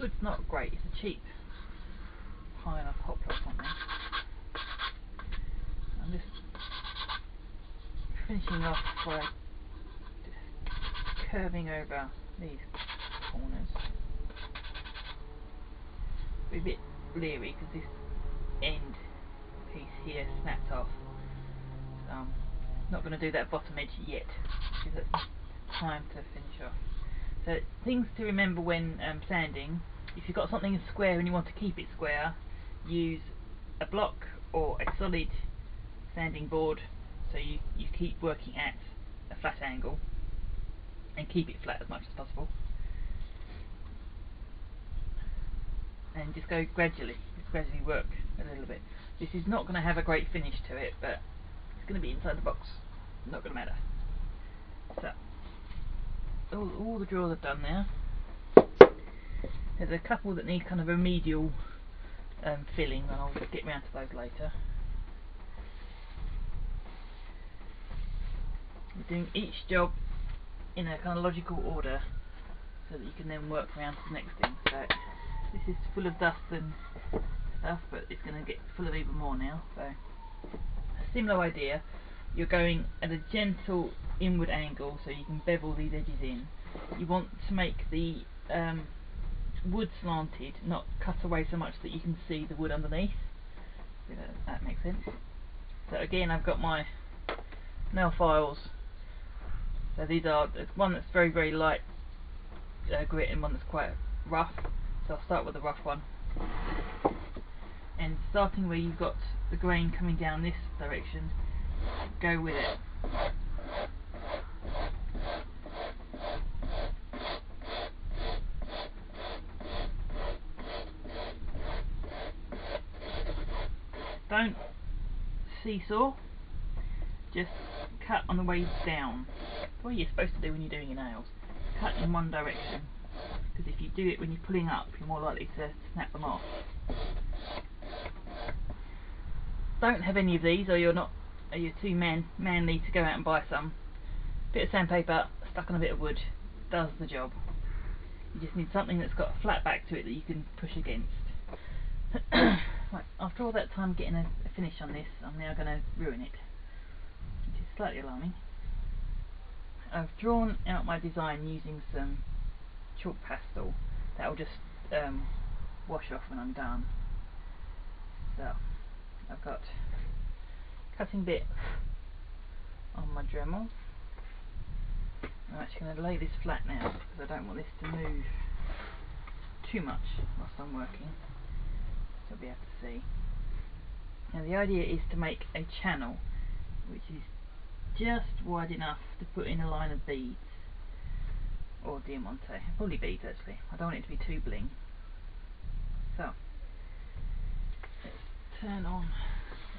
wood's not great, it's a cheap pine or poplar or something. I'm just finishing off by just curving over these corners. Be a bit leery because this end piece here snapped off. So I'm not going to do that bottom edge yet, because it's time to finish off. So things to remember when sanding: if you've got something square and you want to keep it square, use a block or a solid sanding board, so you keep working at a flat angle and keep it flat as much as possible. And just go gradually, just gradually work a little bit. This is not going to have a great finish to it, but it's going to be inside the box, not going to matter. So all the drawers are done now. There's a couple that need kind of remedial filling, and I'll get round to those later. We're doing each job in a kind of logical order so that you can then work around to the next thing. So this is full of dust and stuff, but it's going to get full of even more now. So a similar idea. You're going at a gentle inward angle so you can bevel these edges in. You want to make the wood slanted, not cut away so much that you can see the wood underneath. So that makes sense. So again, I've got my nail files. So these are, there's one that's very, very light grit and one that's quite rough. So I'll start with the rough one. And starting where you've got the grain coming down this direction, go with it. Don't seesaw, just cut on the way down. That's what you're supposed to do when you're doing your nails. Cut in one direction, because if you do it when you're pulling up, you're more likely to snap them off. Don't have any of these, or you're too manly to go out and buy some. Bit of sandpaper stuck on a bit of wood does the job. You just need something that's got a flat back to it that you can push against. Right, after all that time getting a finish on this, I'm now going to ruin it, which is slightly alarming. I've drawn out my design using some chalk pastel that will just wash off when I'm done. So I've got cutting bit on my Dremel. I'm actually going to lay this flat now because I don't want this to move too much whilst I'm working, so you'll be able to see. Now the idea is to make a channel which is just wide enough to put in a line of beads, or diamante, probably beads actually. I don't want it to be too bling. So let's turn on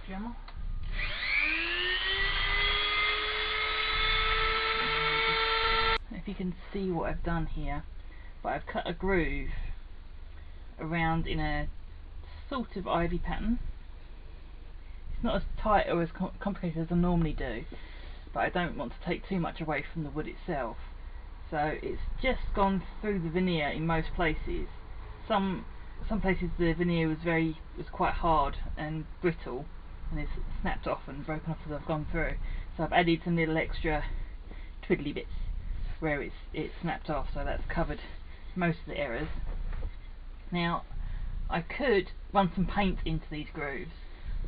the Dremel. If you can see what I've done here, but I've cut a groove around in a sort of ivy pattern. It's not as tight or as complicated as I normally do, but I don't want to take too much away from the wood itself. So it's just gone through the veneer in most places. Some places the veneer was quite hard and brittle, and it's snapped off and broken off as I've gone through. So I've added some little extra twiddly bits where it's snapped off, so that's covered most of the errors. Now I could run some paint into these grooves,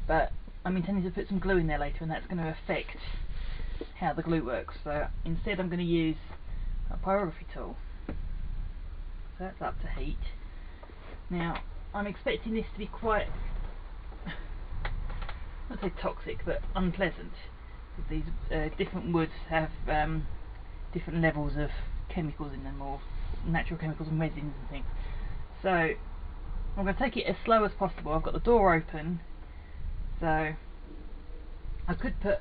but I'm intending to put some glue in there later, and that's going to affect how the glue works. So instead I'm going to use a pyrography tool. So that's up to heat. Now I'm expecting this to be quite, not say toxic, but unpleasant. These different woods have different levels of chemicals in them, or natural chemicals and resins and things. So I'm going to take it as slow as possible. I've got the door open, so I could put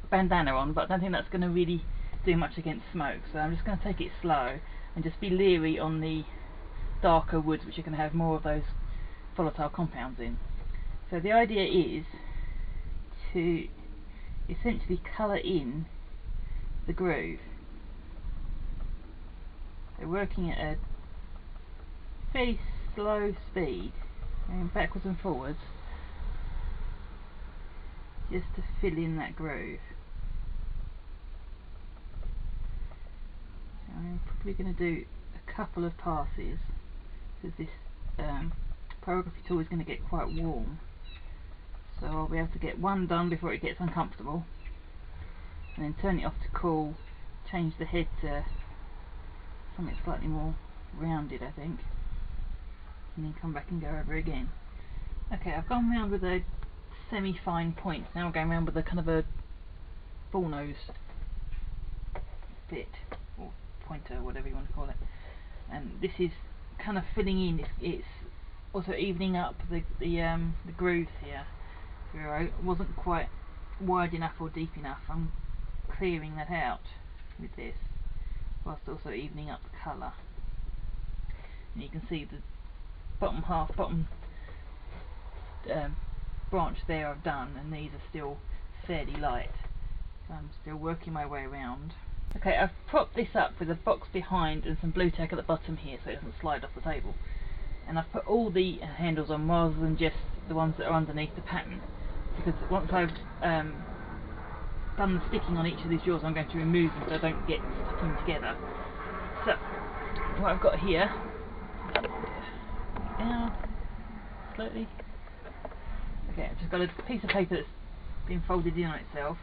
a bandana on, but I don't think that's going to really do much against smoke. So I'm just going to take it slow and just be leery on the darker woods, which are going to have more of those volatile compounds in. So the idea is to essentially colour in the groove. So working at a fairly slow speed, going backwards and forwards, just to fill in that groove. So I'm probably going to do a couple of passes, because this pyrography tool is going to get quite warm. So I'll be able to get one done before it gets uncomfortable, and then turn it off to cool, change the head to something slightly more rounded, I think, and then come back and go over again. Okay, I've gone round with a semi-fine point. Now I'm going round with a kind of a bullnose bit, or pointer, whatever you want to call it. And this is kind of filling in. It's also evening up the grooves here. Where I wasn't quite wide enough or deep enough, I'm clearing that out with this, whilst also evening up the colour. And you can see the bottom branch there I've done, and these are still fairly light, so I'm still working my way around. Okay, I've propped this up with a box behind and some blue tack at the bottom here so it doesn't slide off the table, and I've put all the handles on rather than just the ones that are underneath the pattern, because once I've done the sticking on each of these drawers, I'm going to remove them so they don't get stuck in together. So what I've got here, down slowly. Okay, I've just got a piece of paper that's been folded in on itself,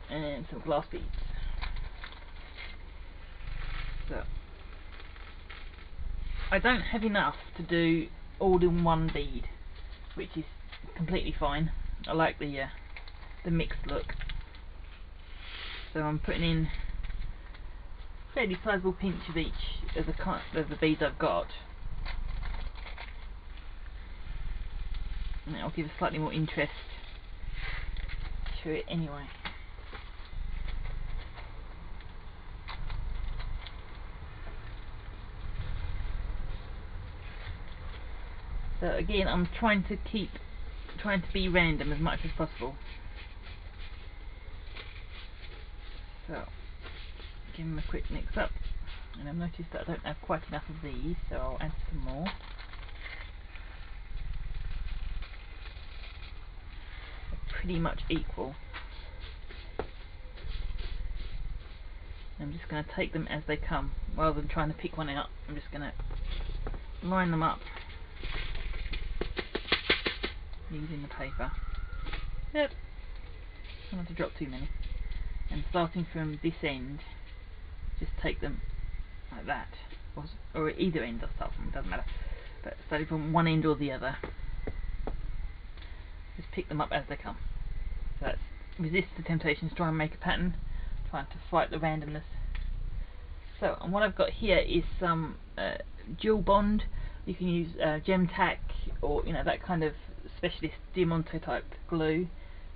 and some glass beads. So I don't have enough to do all in one bead, which is completely fine. I like the mixed look, so I'm putting in a fairly sizable pinch of each of the beads I've got, and it'll give a slightly more interest to it anyway. So again, I'm trying to be random as much as possible. So give them a quick mix up, and I've noticed that I don't have quite enough of these, so I'll add some more. They're pretty much equal. I'm just going to take them as they come, rather than trying to pick one out. I'm just going to line them up using the paper. Yep. Try not to drop too many. And starting from this end, just take them like that, or either end I'll start from, it doesn't matter. But starting from one end or the other, just pick them up as they come. So that's resist the temptation to try and make a pattern, trying to fight the randomness. So, and what I've got here is some dual bond. You can use gem tack, or that kind of specialist Diamante type glue.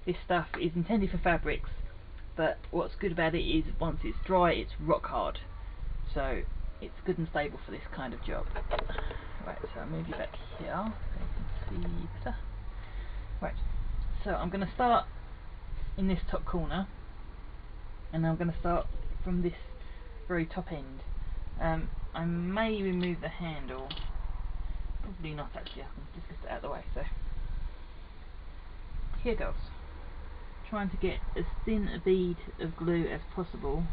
This stuff is intended for fabrics, but what's good about it is once it's dry, it's rock hard, so it's good and stable for this kind of job. Right, so I'll move you back here so you can see better. Right, so I'm going to start in this top corner, and I'm going to start from this very top end. I may remove the handle, probably not actually, I can just lift it out of the way. So here goes. Trying to get as thin a bead of glue as possible.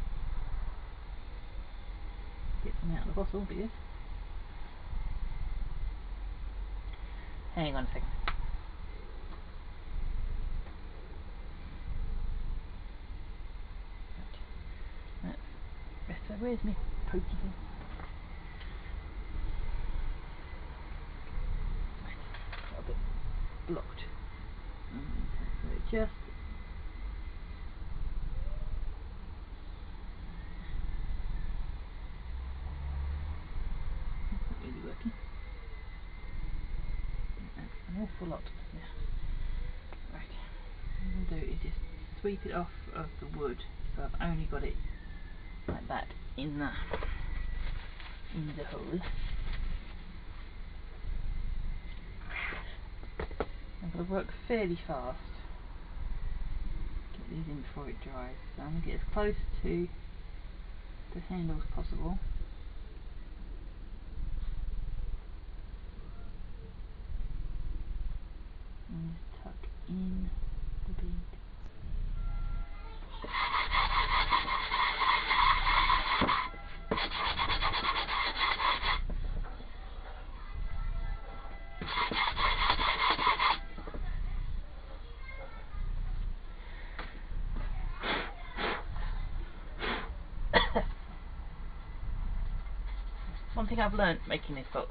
Get some out of the bottle, because hang on a second. Right. That's better. Where's my pokey thing? Right. Got a bit blocked. So it just not really working. That's an awful lot. Yeah. Right. What I'm going to do is just sweep it off of the wood, so I've only got it like that in the hole. I'm going to work fairly fast. Get these in before it dries. So I'm going to get as close to the handle as possible. in the bead. One thing I've learnt making this box,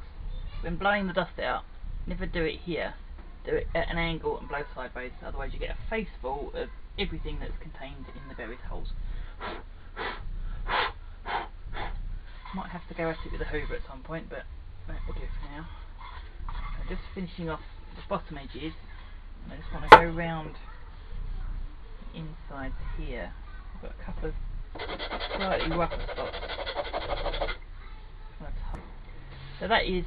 when blowing the dust out, never do it here. Do it at an angle and blow sideways, otherwise you get a face full of everything that's contained in the various holes. Might have to go at it with a hoover at some point, but that will do for now. I'm just finishing off the bottom edges, and I just want to go round the insides here. I've got a couple of slightly rougher spots. So that is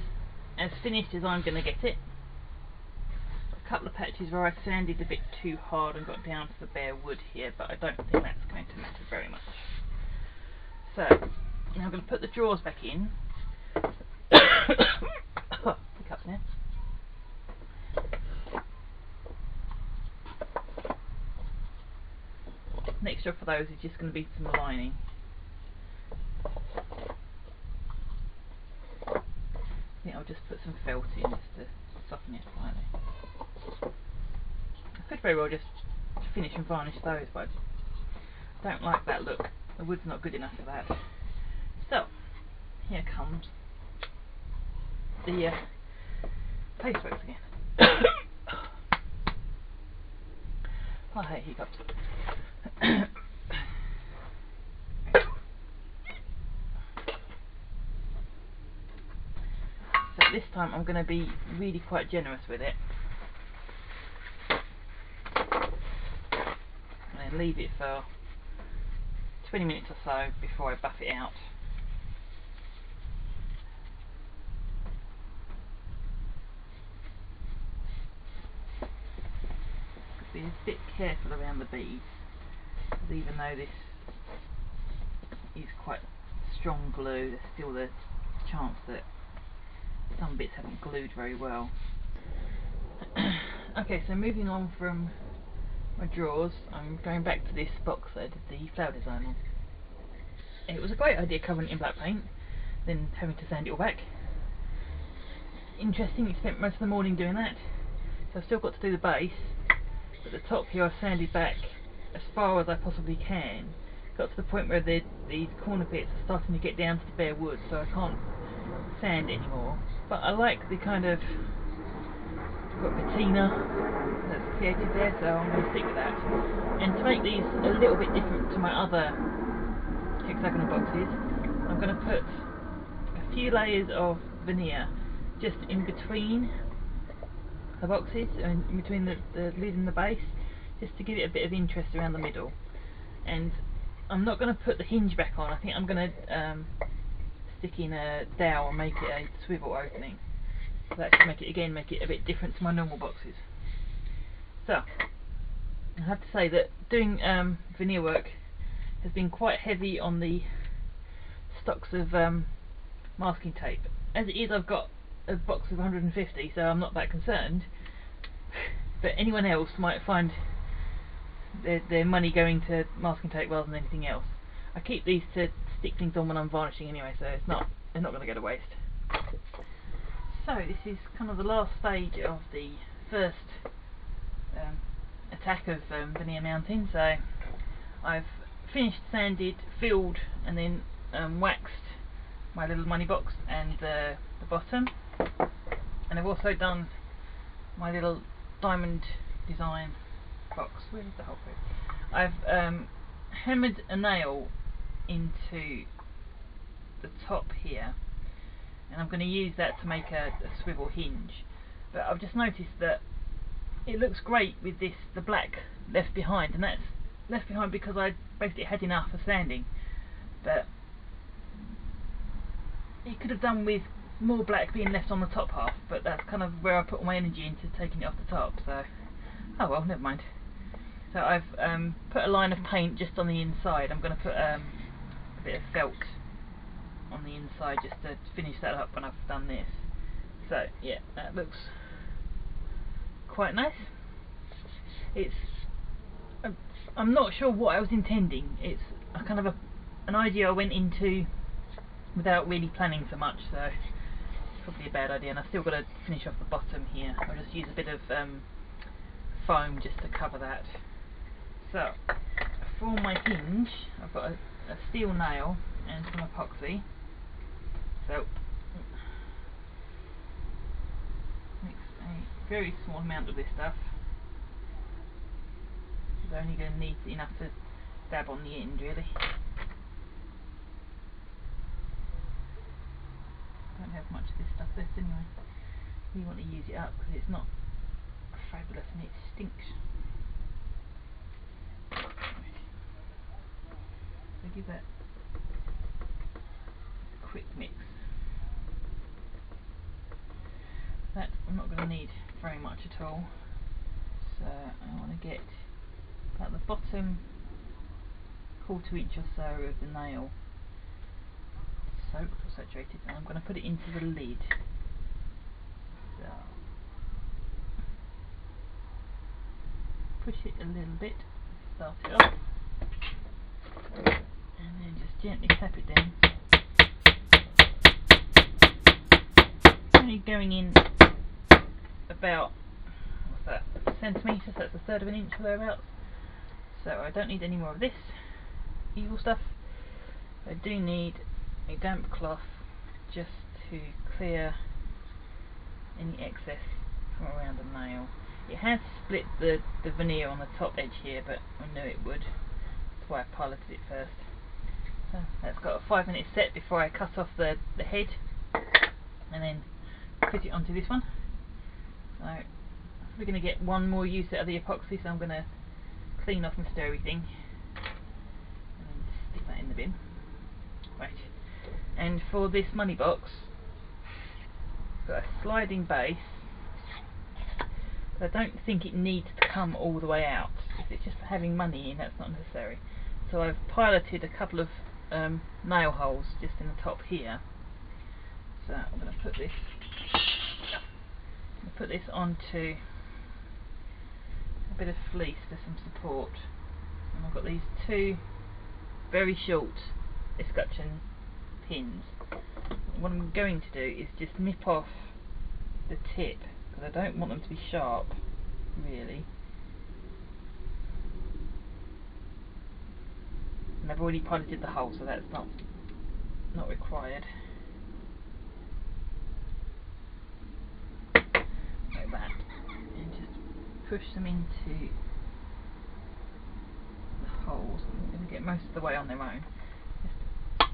as finished as I'm going to get it. A couple of patches where I sanded a bit too hard and got down to the bare wood here, but I don't think that's going to matter very much. So now I'm going to put the drawers back in. Hiccups now. Next job for those is just going to be some lining. I think I'll just put some felt in just to soften it slightly. I could very well just finish and varnish those, but I don't like that look. The wood's not good enough for that. So, here comes the pasteworks again. I hate hiccups. So this time I'm going to be really quite generous with it. And then leave it for 20 minutes or so before I buff it out. Be a bit careful around the beads, because even though this is quite strong glue, there's still the chance that some bits haven't glued very well. Okay, so moving on from my drawers, I'm going back to this box that I did the flower design on. It was a great idea covering it in black paint, then having to sand it all back. Interesting, I spent most of the morning doing that, so I've still got to do the base. At the top here I've sanded back as far as I possibly can. Got to the point where these corner bits are starting to get down to the bare wood, so I can't sand anymore. But I like the kind of got patina that's created there, so I'm going to stick with that. And to make these a little bit different to my other hexagonal boxes, I'm going to put a few layers of veneer just in between the boxes, and in between the lid and the base, just to give it a bit of interest around the middle. And I'm not going to put the hinge back on. I think I'm going to stick in a dowel and make it a swivel opening. So that should make it a bit different to my normal boxes. So I have to say that doing veneer work has been quite heavy on the stocks of masking tape. As it is, I've got a box of 150, so I'm not that concerned, but anyone else might find their money going to masking tape rather than anything else. I keep these to stick things on when I'm varnishing anyway, so they're not going to go to waste. So this is kind of the last stage of the first attack of veneer mounting. So I've finished, sanded, filled, and then waxed my little money box and the bottom, and I've also done my little diamond design box. Where is the whole bit? I've hammered a nail into the top here, and I'm going to use that to make a swivel hinge. But I've just noticed that it looks great with this, the black left behind, and that's left behind because I basically had enough for sanding. But it could have done with more black being left on the top half, but that's kind of where I put all my energy into taking it off the top, so oh well, never mind. So I've put a line of paint just on the inside. I'm going to put a bit of felt on the inside just to finish that up when I've done this. So yeah, that looks quite nice. It's I'm not sure what I was intending. It's a kind of an idea I went into without really planning so much, so it's probably a bad idea. And I've still got to finish off the bottom here. I'll just use a bit of foam just to cover that. So for my hinge, I've got a steel nail and some epoxy. So mix a very small amount of this stuff. I'm only going to need enough to dab on the end, really. Don't have much of this stuff left anyway. We want to use it up because it's not fabulous and it stinks. So give that a quick mix. That I'm not going to need very much at all. So I want to get about the bottom quarter inch or so of the nail soaked or saturated, and I'm going to put it into the lid. So push it a little bit, start it off, and then just gently tap it down. Only going in about, what's that, centimetres, that's a third of an inch or thereabouts. So I don't need any more of this evil stuff. I do need a damp cloth just to clear any excess from around the nail. It has split the veneer on the top edge here, but I knew it would. That's why I piloted it first. So that's got a 5-minute set before I cut off the head and then put it onto this one. So we're going to get one more use out of the epoxy, so I'm going to clean off most everything and then stick that in the bin. Right. And for this money box, it's got a sliding base. I don't think it needs to come all the way out. If it's just having money in, that's not necessary. So I've piloted a couple of nail holes just in the top here. So I'm going to put this onto a bit of fleece for some support. And I've got these two very short escutcheon pins. What I'm going to do is just nip off the tip, because I don't want them to be sharp, really. And I've already piloted the hole, so that's not required. Like that. And just push them into the holes. I'm going to get most of the way on their own. A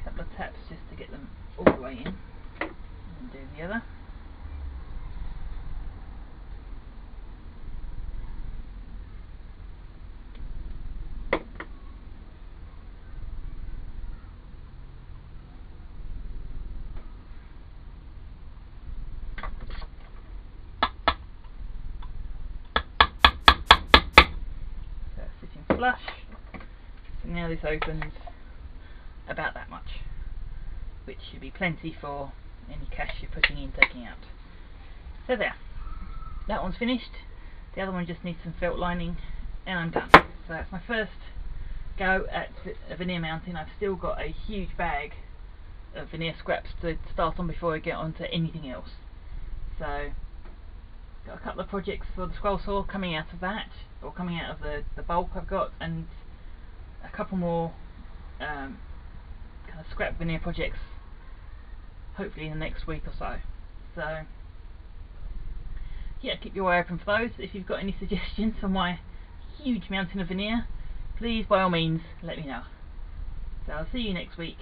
couple of taps just to get them all the way in. And do the other. So sitting flush. So now this opens about that much, which should be plenty for any cash you're putting in, taking out. So there, that one's finished. The other one just needs some felt lining and I'm done. So that's my first go at veneer mounting. I've still got a huge bag of veneer scraps to start on before I get on to anything else. So got a couple of projects for the scroll saw coming out of that, or coming out of the bulk I've got, and a couple more kind of scrap veneer projects hopefully in the next week or so. So yeah, keep your eye open for those. If you've got any suggestions for my huge mountain of veneer, please by all means let me know. So I'll see you next week.